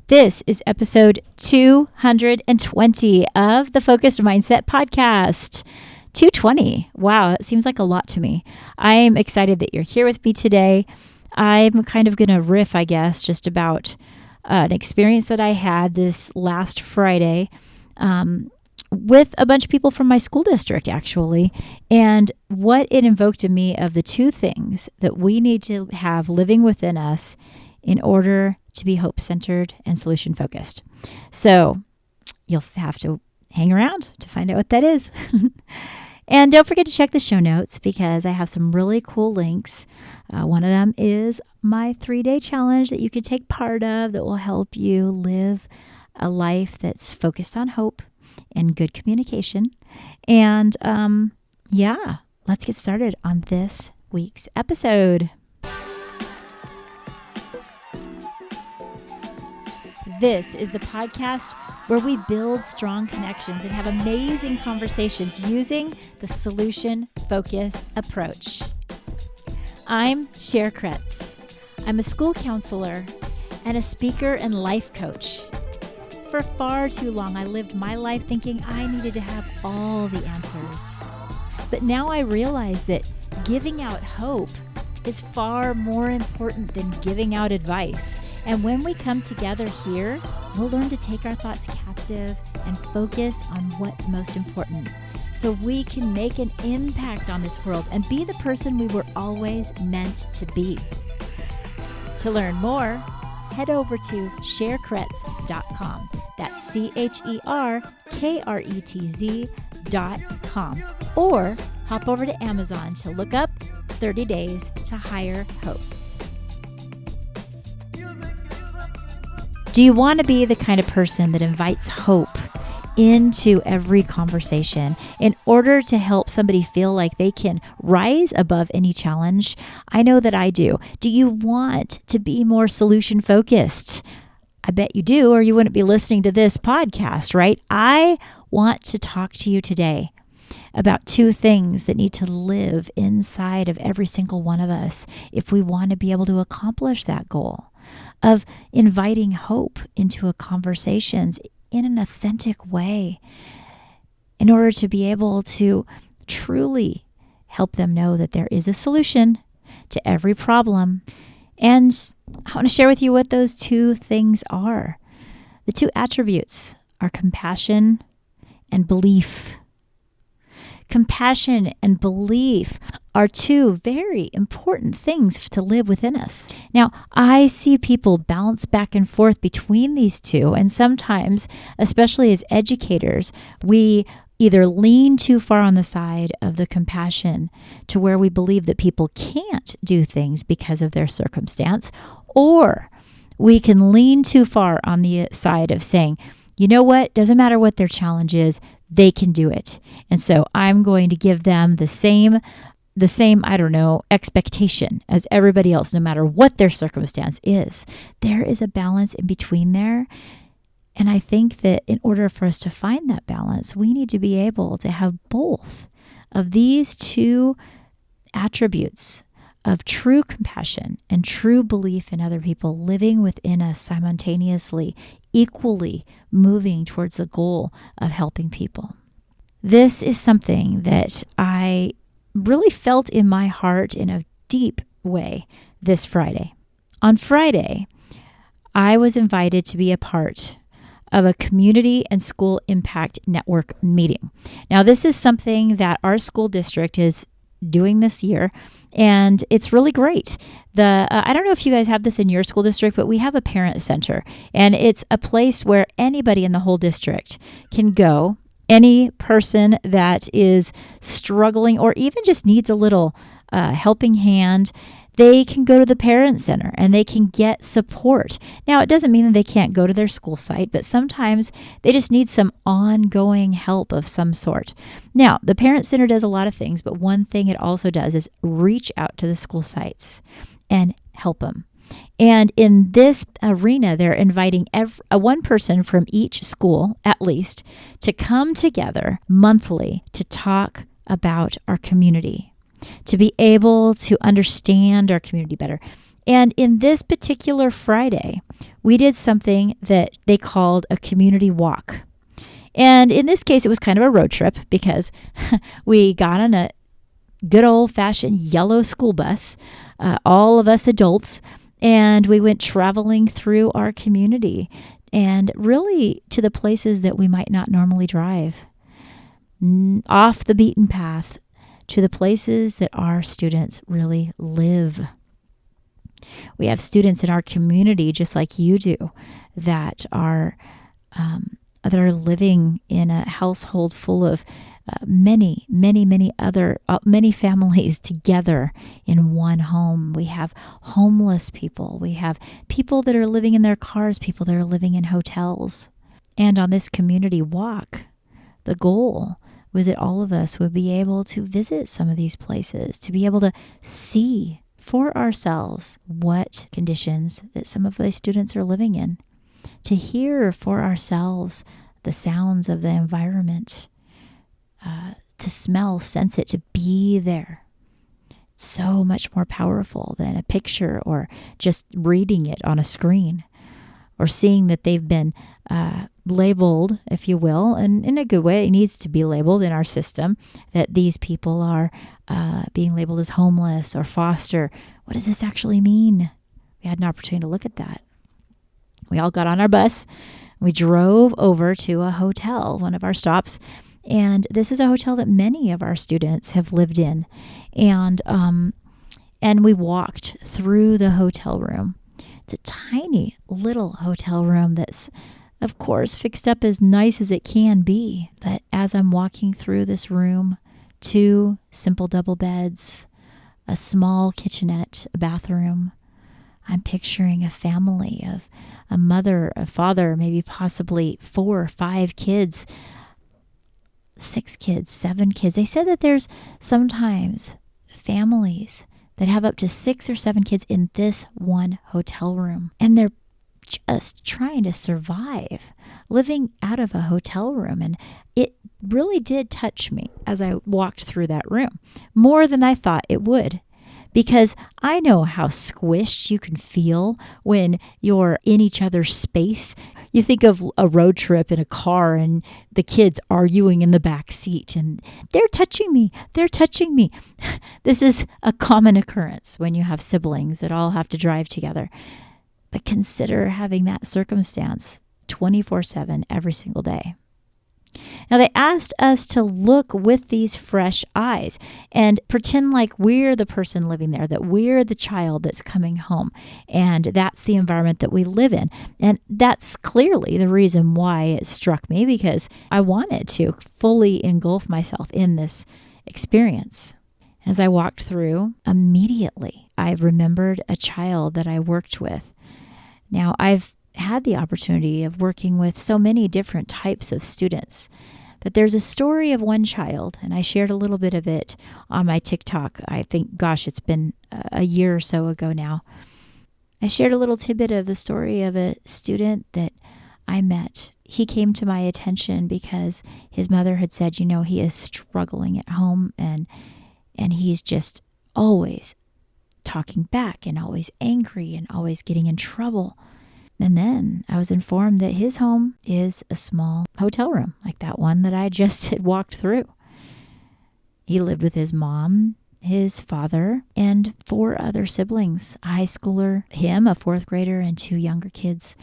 This is episode 220 of the Focused Mindset Podcast. 220. Wow, that seems like a lot to me. I'm excited that you're here with me today. I'm kind of going to riff, I guess, just about an experience that I had this last Friday with a bunch of people from my school district, actually, and what it invoked in me of the two things that we need to have living within us in order to be hope-centered and solution-focused. So you'll have to hang around to find out what that is. And don't forget to check the show notes because I have some really cool links. One of them is my 3-day challenge that you can take part of that will help you live a life that's focused on hope and good communication. And let's get started on this week's episode. This is the podcast where we build strong connections and have amazing conversations using the solution-focused approach. I'm Cher Kretz. I'm a school counselor and a speaker and life coach. For far too long, I lived my life thinking I needed to have all the answers. But now I realize that giving out hope is far more important than giving out advice. And when we come together here, we'll learn to take our thoughts captive and focus on what's most important so we can make an impact on this world and be the person we were always meant to be. To learn more, head over to cherkretz.com. That's CHERKRETZ.com. Or hop over to Amazon to look up 30 Days to Higher Hopes. Do you want to be the kind of person that invites hope into every conversation in order to help somebody feel like they can rise above any challenge? I know that I do. Do you want to be more solution focused? I bet you do, or you wouldn't be listening to this podcast, right? I want to talk to you today about two things that need to live inside of every single one of us if we want to be able to accomplish that goal of inviting hope into a conversations in an authentic way in order to be able to truly help them know that there is a solution to every problem. And I want to share with you what those two things are. The two attributes are compassion and belief. Compassion and belief are two very important things to live within us. Now, I see people bounce back and forth between these two, and sometimes, especially as educators, we either lean too far on the side of the compassion to where we believe that people can't do things because of their circumstance, or we can lean too far on the side of saying, you know what, doesn't matter what their challenge is, they can do it. And so I'm going to give them the same, expectation as everybody else, no matter what their circumstance is. There is a balance in between there. And I think that in order for us to find that balance, we need to be able to have both of these two attributes of true compassion and true belief in other people living within us simultaneously, equally moving towards the goal of helping people. This is something that I really felt in my heart in a deep way this Friday. On Friday, I was invited to be a part of a community and school impact network meeting. Now, this is something that our school district is doing this year, and it's really great. I don't know if you guys have this in your school district, but we have a parent center, and it's a place where anybody in the whole district can go. Any person that is struggling or even just needs a little helping hand, they can go to the parent center and they can get support. Now, it doesn't mean that they can't go to their school site, but sometimes they just need some ongoing help of some sort. Now, the parent center does a lot of things, but one thing it also does is reach out to the school sites and help them. And in this arena, they're inviting one person from each school, at least, to come together monthly to talk about our community, to be able to understand our community better. And in this particular Friday, we did something that they called a community walk. And in this case, it was kind of a road trip because we got on a good old-fashioned yellow school bus, all of us adults, and we went traveling through our community and really to the places that we might not normally drive, off the beaten path to the places that our students really live. We have students in our community, just like you do, that are living in a household full of many families together in one home. We have homeless people. We have people that are living in their cars, people that are living in hotels. And on this community walk, the goal was that all of us would be able to visit some of these places, to be able to see for ourselves what conditions that some of these students are living in, to hear for ourselves the sounds of the environment, to smell, sense it, to be there. It's so much more powerful than a picture or just reading it on a screen or seeing that they've been labeled, if you will, and in a good way. It needs to be labeled in our system that these people are being labeled as homeless or foster. What does this actually mean? We had an opportunity to look at that. We all got on our bus. We drove over to a hotel, one of our stops. And this is a hotel that many of our students have lived in. And we walked through the hotel room. It's a tiny little hotel room that's, of course, fixed up as nice as it can be. But as I'm walking through this room, 2 simple double beds, a small kitchenette, a bathroom, I'm picturing a family of a mother, a father, maybe possibly 4 or 5 kids, 6 kids, 7 kids. They said that there's sometimes families that have up to 6 or 7 kids in this one hotel room. And they're just trying to survive living out of a hotel room. And it really did touch me as I walked through that room, more than I thought it would. Because I know how squished you can feel when you're in each other's space. You think of a road trip in a car and the kids arguing in the back seat and they're touching me. This is a common occurrence when you have siblings that all have to drive together. But consider having that circumstance 24/7 every single day. Now, they asked us to look with these fresh eyes and pretend like we're the person living there, that we're the child that's coming home, and that's the environment that we live in. And that's clearly the reason why it struck me, because I wanted to fully engulf myself in this experience. As I walked through, immediately I remembered a child that I worked with. Now, I've had the opportunity of working with so many different types of students. But there's a story of one child, and I shared a little bit of it on my TikTok. I think, it's been a year or so ago now. I shared a little tidbit of the story of a student that I met. He came to my attention because his mother had said, he is struggling at home, and he's just always talking back and always angry and always getting in trouble. And then I was informed that his home is a small hotel room, like that one that I just had walked through. He lived with his mom, his father, and 4 other siblings, a high schooler, him, a 4th grader, and 2 younger kids.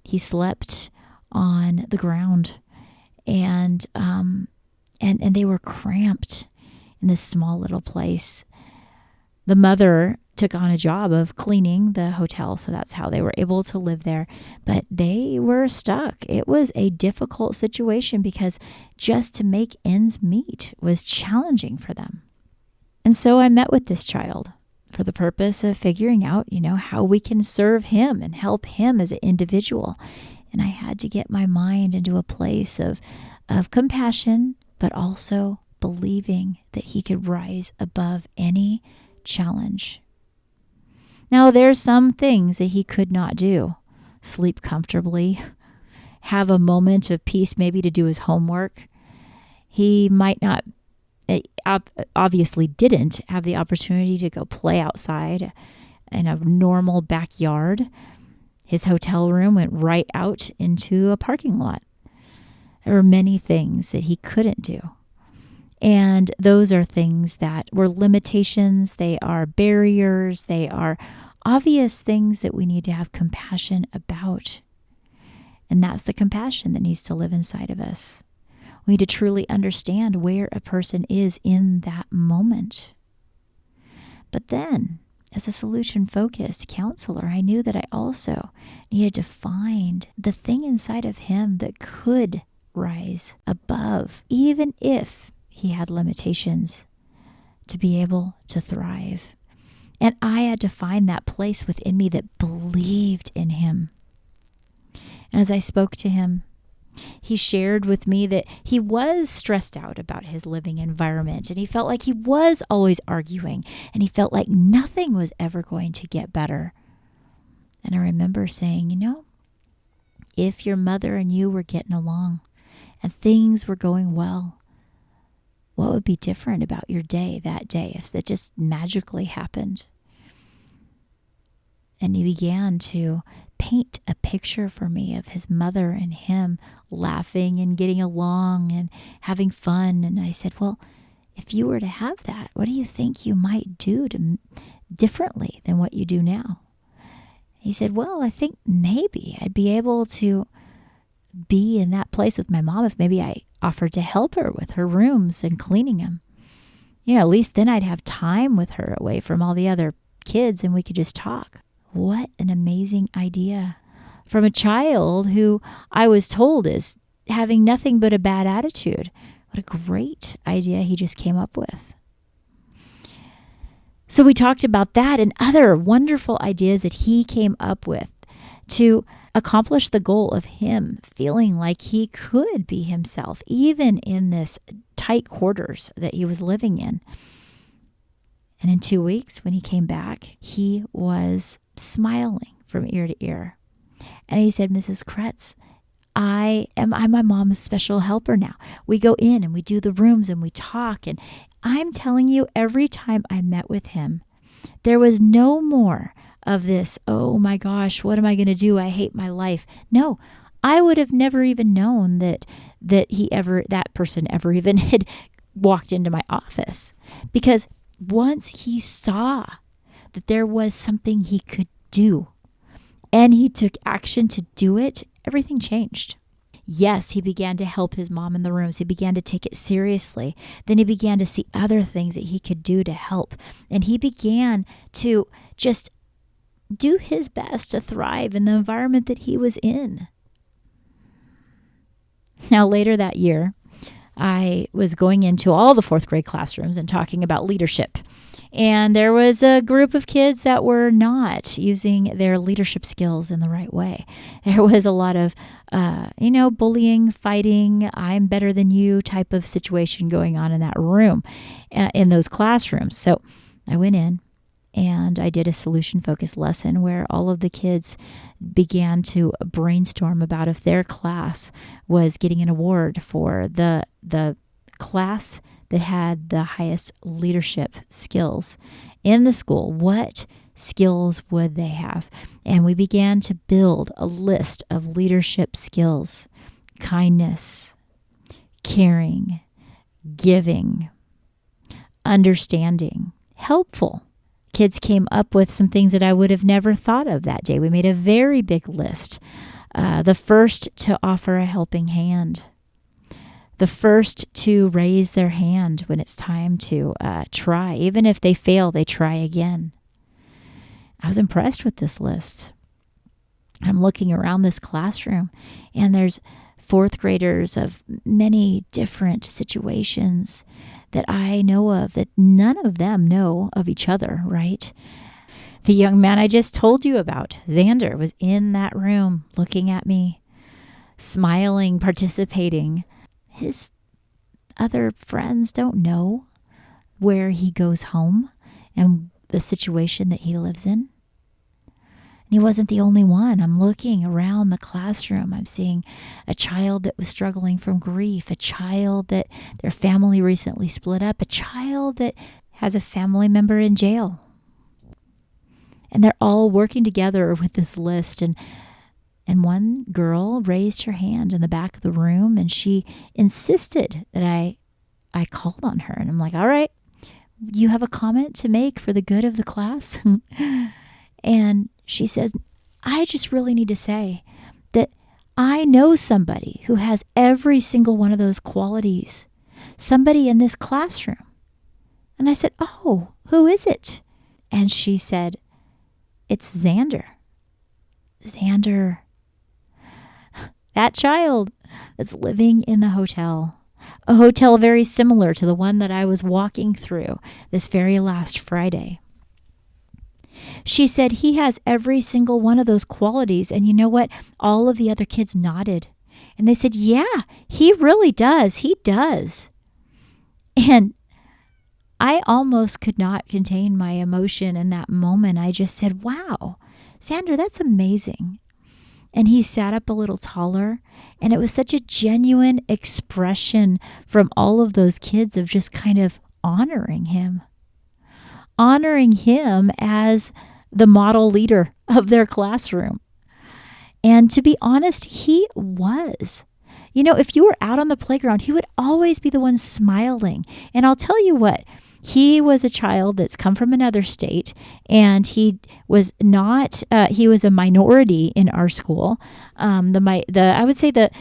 He slept on the ground, and they were cramped in this small little place. The mother took on a job of cleaning the hotel, so that's how they were able to live there. But they were stuck. It was a difficult situation because just to make ends meet was challenging for them. And so I met with this child for the purpose of figuring out, how we can serve him and help him as an individual. And I had to get my mind into a place of compassion, but also believing that he could rise above any challenge. Now, there's some things that he could not do. Sleep comfortably, have a moment of peace maybe to do his homework. He might not, obviously didn't have the opportunity to go play outside in a normal backyard. His hotel room went right out into a parking lot. There were many things that he couldn't do. And those are things that were limitations. They are barriers. They are obvious things that we need to have compassion about. And that's the compassion that needs to live inside of us. We need to truly understand where a person is in that moment. But then, as a solution-focused counselor, I knew that I also needed to find the thing inside of him that could rise above, even if he had limitations, to be able to thrive. And I had to find that place within me that believed in him. And as I spoke to him, he shared with me that he was stressed out about his living environment, and he felt like he was always arguing, and he felt like nothing was ever going to get better. And I remember saying, if your mother and you were getting along and things were going well, what would be different about your day that day if that just magically happened? And he began to paint a picture for me of his mother and him laughing and getting along and having fun. And I said, well, if you were to have that, what do you think you might do differently than what you do now? He said, well, I think maybe I'd be able to be in that place with my mom if maybe I offered to help her with her rooms and cleaning them. At least then I'd have time with her away from all the other kids and we could just talk. What an amazing idea from a child who I was told is having nothing but a bad attitude. What a great idea he just came up with. So we talked about that and other wonderful ideas that he came up with to accomplish the goal of him feeling like he could be himself, even in this tight quarters that he was living in. And in 2 weeks, when he came back, he was smiling from ear to ear. And he said, Mrs. Kretz, I'm my mom's special helper now. We go in and we do the rooms and we talk. And I'm telling you, every time I met with him, there was no more of this, oh my gosh, what am I going to do? I hate my life. No, I would have never even known that that person ever even had walked into my office. Because once he saw that there was something he could do and he took action to do it, everything changed. Yes, he began to help his mom in the rooms. He began to take it seriously. Then he began to see other things that he could do to help. And he began to just do his best to thrive in the environment that he was in. Now, later that year, I was going into all the fourth grade classrooms and talking about leadership. And there was a group of kids that were not using their leadership skills in the right way. There was a lot of, bullying, fighting, I'm better than you type of situation going on in that room, in those classrooms. So I went in and I did a solution-focused lesson where all of the kids began to brainstorm about if their class was getting an award for the class that had the highest leadership skills in the school. What skills would they have? And we began to build a list of leadership skills: kindness, caring, giving, understanding, helpful. Kids came up with some things that I would have never thought of that day. We made a very big list. The first to offer a helping hand. The first to raise their hand when it's time to try. Even if they fail, they try again. I was impressed with this list. I'm looking around this classroom, and there's fourth graders of many different situations that I know of that none of them know of each other, right? The young man I just told you about, Xander, was in that room looking at me, smiling, participating. His other friends don't know where he goes home and the situation that he lives in. And he wasn't the only one. I'm looking around the classroom. I'm seeing a child that was struggling from grief, a child that their family recently split up, a child that has a family member in jail. And they're all working together with this list. And one girl raised her hand in the back of the room, and she insisted that I called on her. And I'm like, all right, you have a comment to make for the good of the class? And she says, I just really need to say that I know somebody who has every single one of those qualities. Somebody in this classroom. And I said, oh, who is it? And she said, it's Xander. Xander. That child that's living in the hotel. A hotel very similar to the one that I was walking through this very last Friday. She said he has every single one of those qualities. And you know what? All of the other kids nodded. And they said, yeah, he really does. He does. And I almost could not contain my emotion in that moment. I just said, wow, Xander, that's amazing. And he sat up a little taller. And it was such a genuine expression from all of those kids of just kind of honoring him as the model leader of their classroom. And to be honest, he was. You know, if you were out on the playground, he would always be the one smiling. And I'll tell you what, he was a child that's come from another state, and he was not, he was a minority in our school. I would say that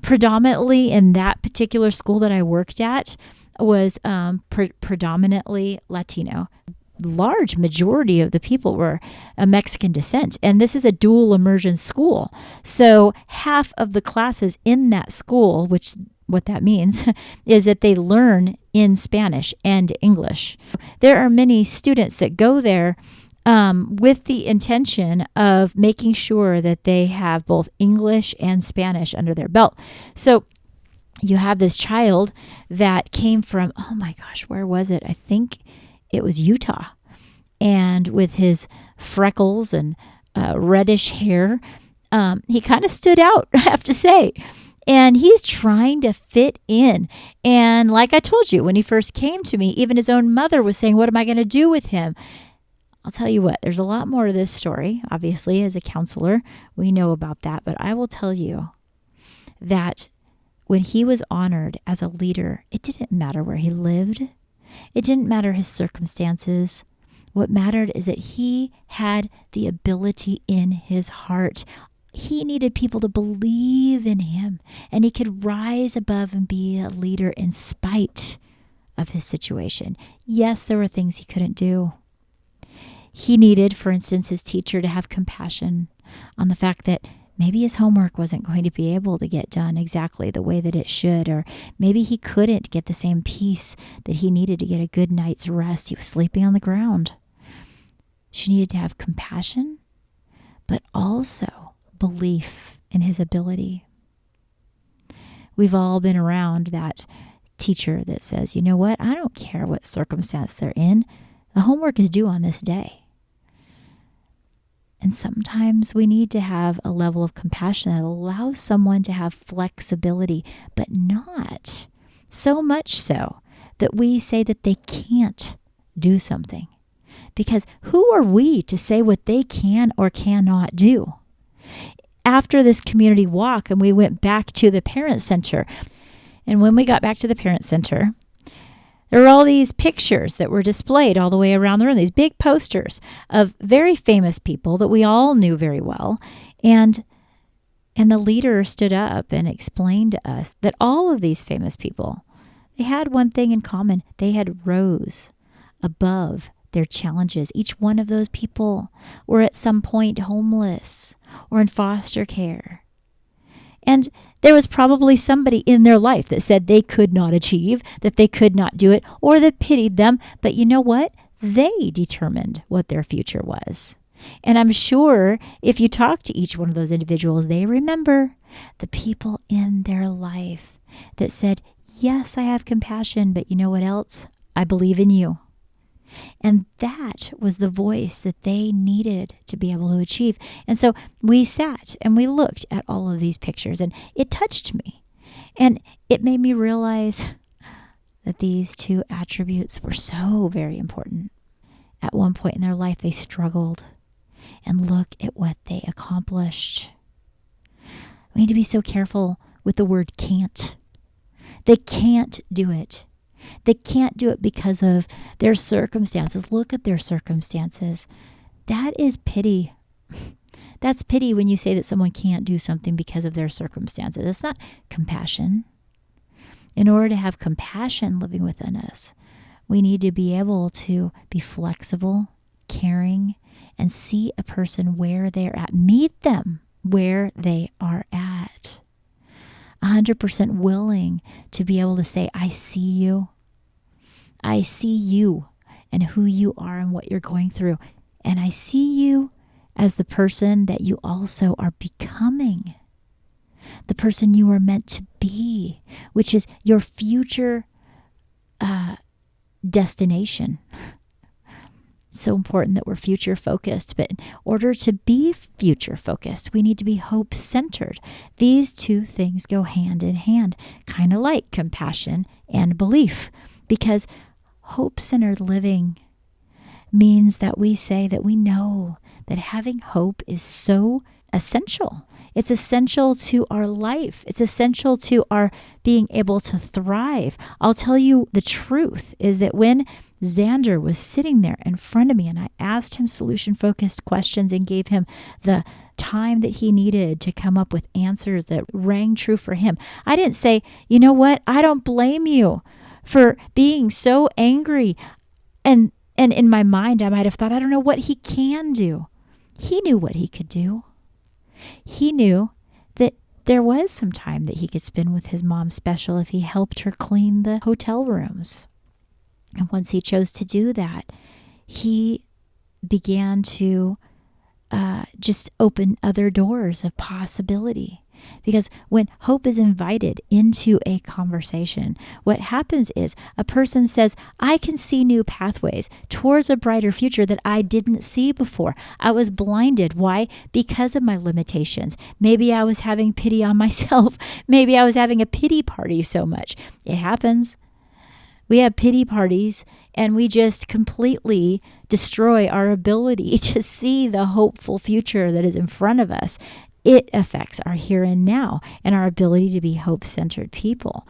predominantly in that particular school that I worked at was predominantly Latino. Large majority of the people were a Mexican descent, and this is a dual immersion school. So half of the classes in that school, which what that means is that they learn in Spanish and English. There are many students that go there with the intention of making sure that they have both English and Spanish under their belt. So you have this child that came from, oh my gosh, where was it? I think it was Utah. And with his freckles and reddish hair, he kind of stood out, I have to say. And he's trying to fit in. And like I told you, when he first came to me, even his own mother was saying, what am I going to do with him? I'll tell you what, there's a lot more to this story. Obviously, as a counselor, we know about that. But I will tell you that when he was honored as a leader, it didn't matter where he lived. It didn't matter his circumstances. What mattered is that he had the ability in his heart. He needed people to believe in him, and he could rise above and be a leader in spite of his situation. Yes, there were things he couldn't do. He needed, for instance, his teacher to have compassion on the fact that maybe his homework wasn't going to be able to get done exactly the way that it should, or maybe he couldn't get the same peace that he needed to get a good night's rest. He was sleeping on the ground. She needed to have compassion, but also belief in his ability. We've all been around that teacher that says, you know what, I don't care what circumstance they're in. The homework is due on this day. And sometimes we need to have a level of compassion that allows someone to have flexibility, but not so much so that we say that they can't do something. Because who are we to say what they can or cannot do? After this community walk, and we went back to the parent center. And when we got back to the parent center, there were all these pictures that were displayed all the way around the room, these big posters of very famous people that we all knew very well. And the leader stood up and explained to us that all of these famous people, they had one thing in common. They had rose above their challenges. Each one of those people were at some point homeless or in foster care. And there was probably somebody in their life that said they could not achieve, that they could not do it, or that pitied them. But you know what? They determined what their future was. And I'm sure if you talk to each one of those individuals, they remember the people in their life that said, yes, I have compassion, but you know what else? I believe in you. And that was the voice that they needed to be able to achieve. And so we sat and we looked at all of these pictures, and it touched me. And it made me realize that these two attributes were so very important. At one point in their life, they struggled. and look at what they accomplished. We need to be so careful with the word can't. They can't do it. They can't do it because of their circumstances. Look at their circumstances. That is pity. That's pity when you say that someone can't do something because of their circumstances. It's not compassion. In order to have compassion living within us, we need to be able to be flexible, caring, and see a person where they're at. Meet them where they are at. 100% willing to be able to say, I see you. I see you and who you are and what you're going through. And I see you as the person that you also are becoming. The person you are meant to be, which is your future destination. So important that we're future focused, but in order to be future focused, we need to be hope centered. These two things go hand in hand, kind of like compassion and belief, because hope centered living means that we say that we know that having hope is so essential. It's essential to our life. It's essential to our being able to thrive. I'll tell you the truth is that when Xander was sitting there in front of me and I asked him solution-focused questions and gave him the time that he needed to come up with answers that rang true for him, I didn't say, you know what, I don't blame you for being so angry. And in my mind, I might have thought, I don't know what he can do. He knew what he could do. He knew that there was some time that he could spend with his mom special if he helped her clean the hotel rooms. And once he chose to do that, he began to just open other doors of possibility. Because when hope is invited into a conversation, what happens is a person says, I can see new pathways towards a brighter future that I didn't see before. I was blinded. Why? Because of my limitations. Maybe I was having pity on myself. Maybe I was having a pity party so much. It happens. We have pity parties and we just completely destroy our ability to see the hopeful future that is in front of us. It affects our here and now and our ability to be hope-centered people.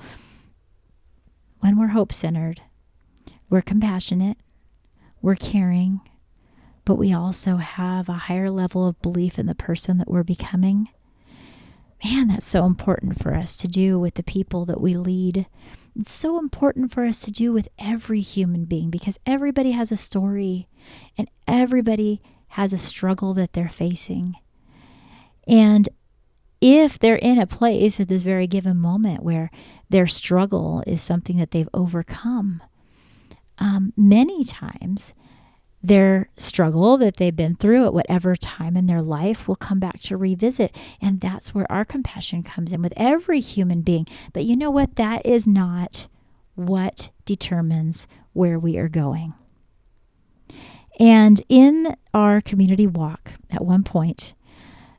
When we're hope-centered, we're compassionate, we're caring, but we also have a higher level of belief in the person that we're becoming. Man, that's so important for us to do with the people that we lead. It's so important for us to do with every human being because everybody has a story and everybody has a struggle that they're facing. And if they're in a place at this very given moment where their struggle is something that they've overcome, many times their struggle that they've been through at whatever time in their life will come back to revisit. And that's where our compassion comes in with every human being. But you know what? That is not what determines where we are going. And in our community walk, at one point,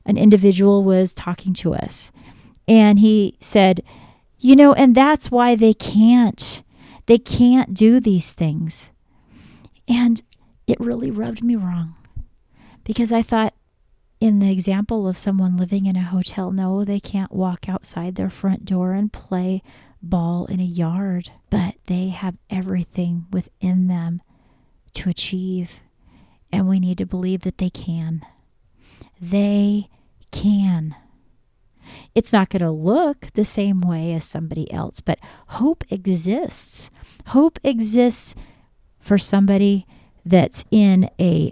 an individual was talking to us and he said, you know, and that's why they can't do these things. And it really rubbed me wrong because I thought in the example of someone living in a hotel, no, they can't walk outside their front door and play ball in a yard, but they have everything within them to achieve. And we need to believe that they can. They can. It's not going to look the same way as somebody else, but hope exists. Hope exists for somebody that's in a,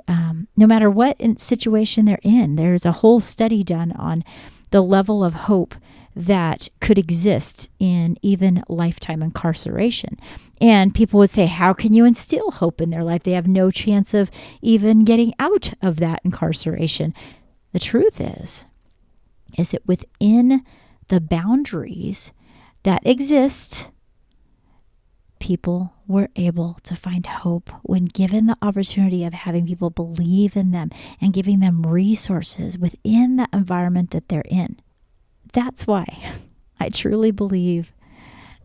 no matter what situation they're in. There's a whole study done on the level of hope that could exist in even lifetime incarceration. And people would say, how can you instill hope in their life? They have no chance of even getting out of that incarceration. The truth is that within the boundaries that exist, people were able to find hope when given the opportunity of having people believe in them and giving them resources within the environment that they're in. That's why I truly believe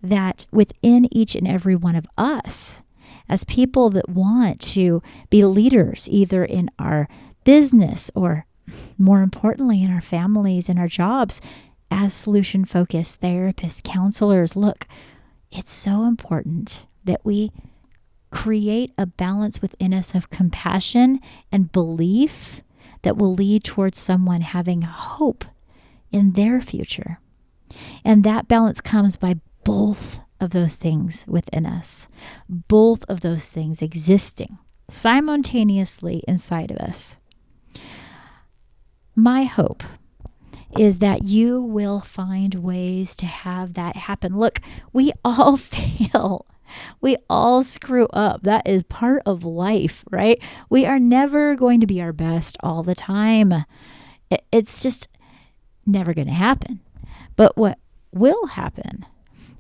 that within each and every one of us, as people that want to be leaders, either in our business, or more importantly, in our families and our jobs as solution-focused therapists, counselors. Look, it's so important that we create a balance within us of compassion and belief that will lead towards someone having hope in their future. And that balance comes by both of those things within us, both of those things existing simultaneously inside of us. My hope is that you will find ways to have that happen. Look, we all fail. We all screw up. That is part of life, right? We are never going to be our best all the time. It's just never going to happen. But what will happen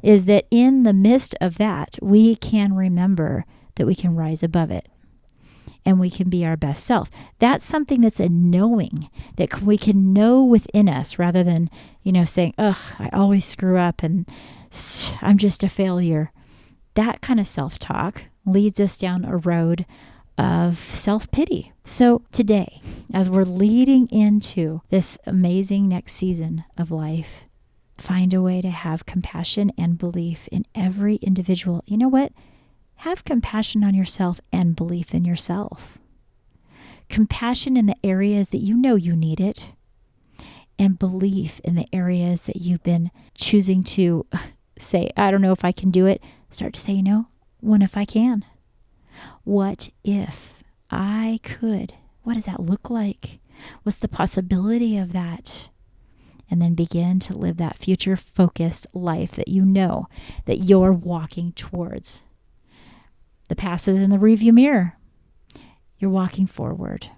is that in the midst of that, we can remember that we can rise above it and we can be our best self. That's something that's a knowing that we can know within us, rather than, saying, ugh, I always screw up and I'm just a failure. That kind of self-talk leads us down a road of self-pity. So today, as we're leading into this amazing next season of life, find a way to have compassion and belief in every individual. You know what? Have compassion on yourself and belief in yourself. Compassion in the areas that you know you need it, and belief in the areas that you've been choosing to say, I don't know if I can do it. Start to say, what if I can? What if I could? What does that look like? What's the possibility of that? And then begin to live that future-focused life that you know that you're walking towards. The past is in the rearview mirror. You're walking forward.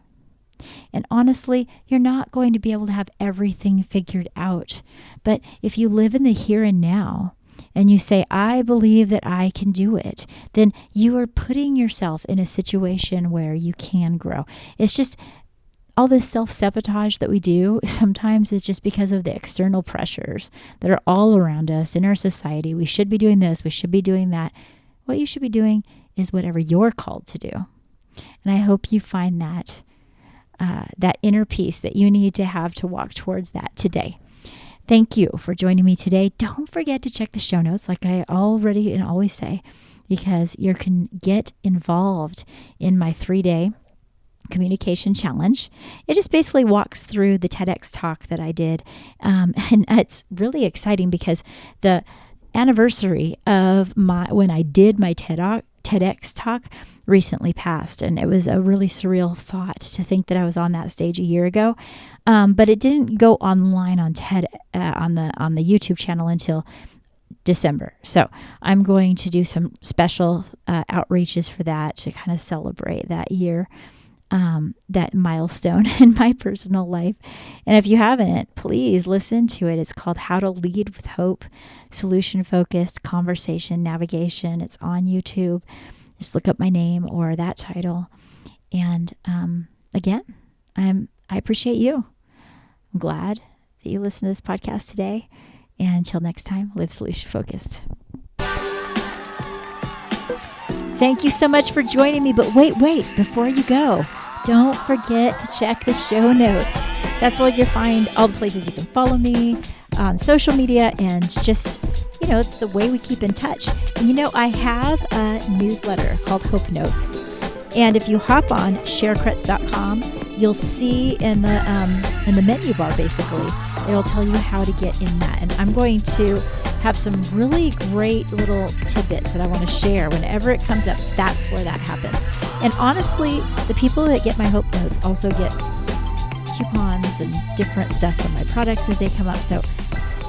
And honestly, you're not going to be able to have everything figured out. But if you live in the here and now, and you say, I believe that I can do it, then you are putting yourself in a situation where you can grow. It's just all this self-sabotage that we do sometimes is just because of the external pressures that are all around us in our society. We should be doing this. We should be doing that. What you should be doing is whatever you're called to do. And I hope you find that inner peace that you need to have to walk towards that today. Thank you for joining me today. Don't forget to check the show notes, like I already and always say, because you can get involved in my 3-day communication challenge. It just basically walks through the TEDx talk that I did. And it's really exciting because the anniversary of when I did my TEDx talk recently passed, and it was a really surreal thought to think that I was on that stage a year ago. But it didn't go online on TED on the YouTube channel until December. So I'm going to do some special outreaches for that to kind of celebrate that year, that milestone in my personal life. And if you haven't, please listen to it. It's called How to Lead with Hope, Solution-Focused Conversation Navigation. It's on YouTube. Just look up my name or that title. And again, I appreciate you. I'm glad that you listened to this podcast today. And until next time, live solution-focused. Thank you so much for joining me. But wait, before you go, don't forget to check the show notes. That's where you'll find all the places you can follow me on social media, and just, it's the way we keep in touch. And I have a newsletter called Hope Notes. And if you hop on sharekretz.com, you'll see in the menu bar, basically, it'll tell you how to get in that. And I'm going to have some really great little tidbits that I want to share. Whenever it comes up, that's where that happens. And honestly, the people that get my Hope Notes also get coupons and different stuff from my products as they come up. So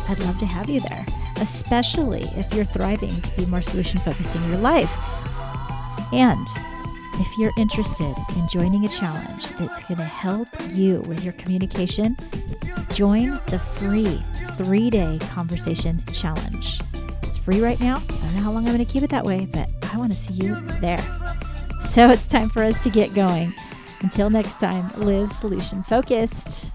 I'd love to have you there, especially if you're thriving to be more solution-focused in your life. And if you're interested in joining a challenge that's going to help you with your communication, join the free 3-day conversation challenge. It's free right now. I don't know how long I'm going to keep it that way, but I want to see you there. So it's time for us to get going. Until next time, live solution focused.